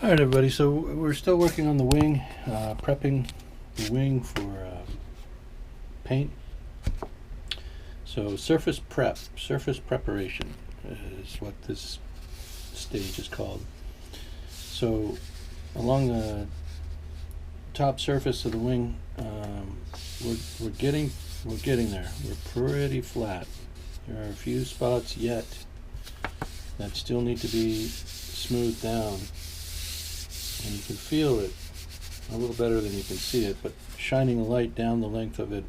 Alright everybody, so we're still working on the wing, prepping the wing for paint. So surface preparation is what this stage is called. So along the top surface of the wing, we're getting there. We're pretty flat. There are a few spots yet that still need to be smoothed down. And you can feel it a little better than you can see it, but shining a light down the length of it,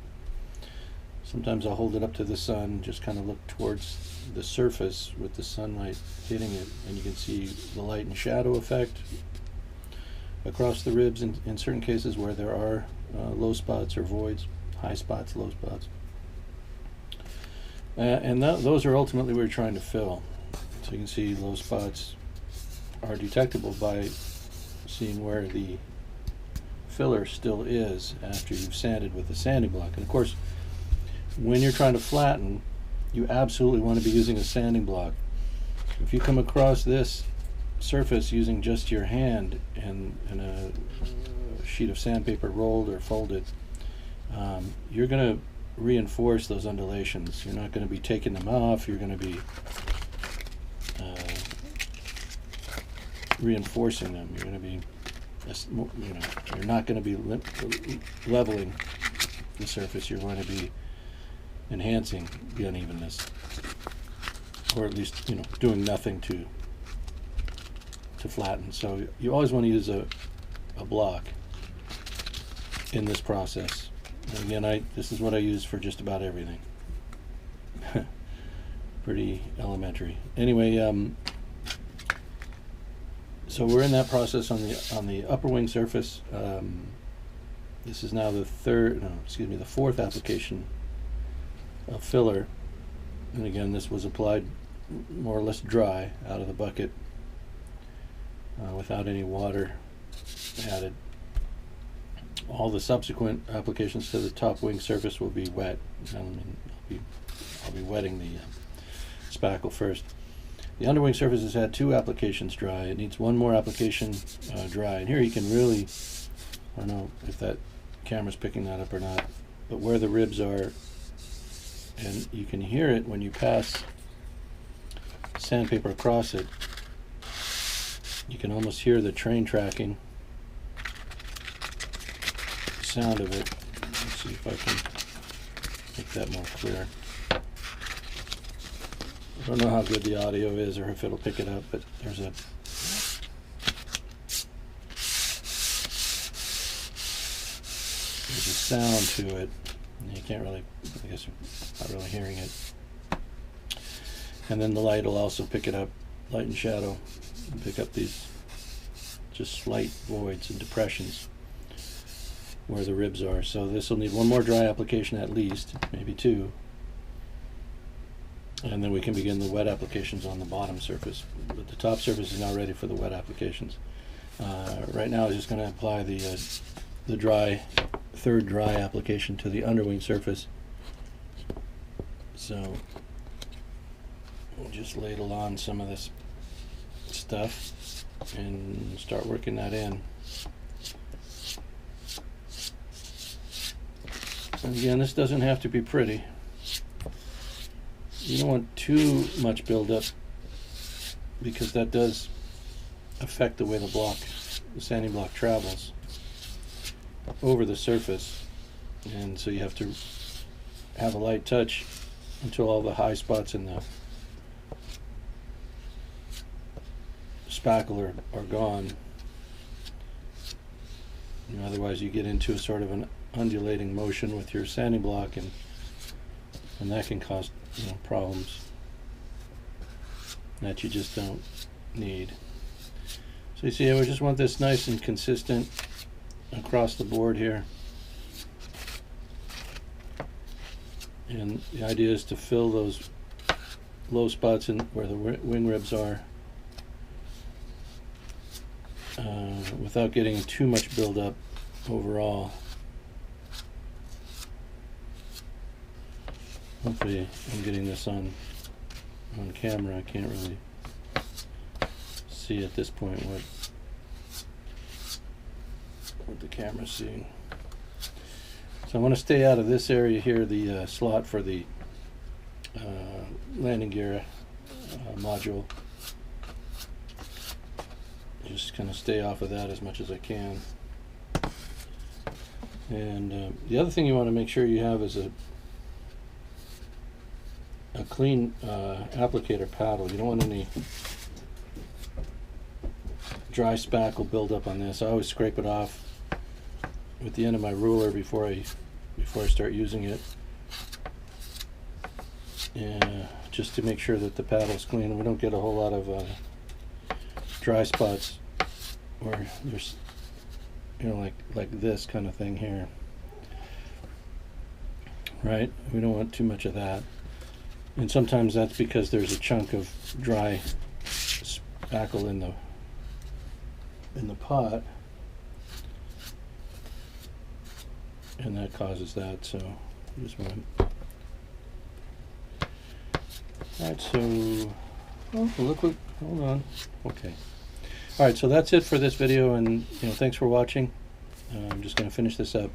sometimes I'll hold it up to the sun, just kind of look towards the surface with the sunlight hitting it, and you can see the light and shadow effect across the ribs in certain cases where there are low spots or voids, high spots, low spots. And those are ultimately what we're trying to fill. So you can see low spots are detectable by seeing where the filler still is after you've sanded with the sanding block. And of course, when you're trying to flatten, you absolutely want to be using a sanding block. If you come across this surface using just your hand and a sheet of sandpaper rolled or folded, you're going to reinforce those undulations. You're not going to be taking them off. You're going to be reinforcing them. You're going to be, you're not going to be leveling the surface. You're going to be enhancing the unevenness, or at least doing nothing to flatten. So you always want to use a block in this process. And again, this is what I use for just about everything. Pretty elementary. Anyway, so we're in that process on the upper wing surface. This is now the fourth application of filler, and again, this was applied more or less dry out of the bucket without any water added. All the subsequent applications to the top wing surface will be wet. I'll be wetting the spackle first. The underwing surface has had 2 applications dry. It needs 1 more application dry. And here you can really, I don't know if that camera's picking that up or not, but where the ribs are, and you can hear it when you pass sandpaper across it. You can almost hear the train tracking sound of it. Let's see if I can make that more clear. I don't know how good the audio is or if it'll pick it up, but there's a sound to it. You can't really, I guess you're not really hearing it. And then the light will also pick it up, light and shadow, and pick up these just slight voids and depressions where the ribs are. So this will need 1 more dry application at least, maybe 2. And then we can begin the wet applications on the bottom surface. But the top surface is now ready for the wet applications. Right now I'm just going to apply the third dry application to the underwing surface. So we'll just ladle on some of this stuff and start working that in. And again, this doesn't have to be pretty. You don't want too much buildup because that does affect the way the sanding block travels over the surface, and so you have to have a light touch until all the high spots in the spackle are gone. Otherwise you get into a sort of an undulating motion with your sanding block, and that can cause problems that you just don't need. So you see, I just want this nice and consistent across the board here, and the idea is to fill those low spots in where the wing ribs are without getting too much buildup overall. Hopefully I'm getting this on camera. I can't really see at this point what what the camera's seeing. So I want to stay out of this area here, the slot for the landing gear module. Just kind of stay off of that as much as I can. And the other thing you want to make sure you have is a clean applicator paddle. You don't want any dry spackle buildup on this. I always scrape it off with the end of my ruler before I start using it, and just to make sure that the paddle's clean and we don't get a whole lot of dry spots where there's, you know, like this kind of thing here, right? We don't want too much of that. And sometimes that's because there's a chunk of dry spackle in the pot, and that causes that. So I just want to. Alright, so look what, hold on. Okay. Alright, so that's it for this video, and thanks for watching. I'm just going to finish this up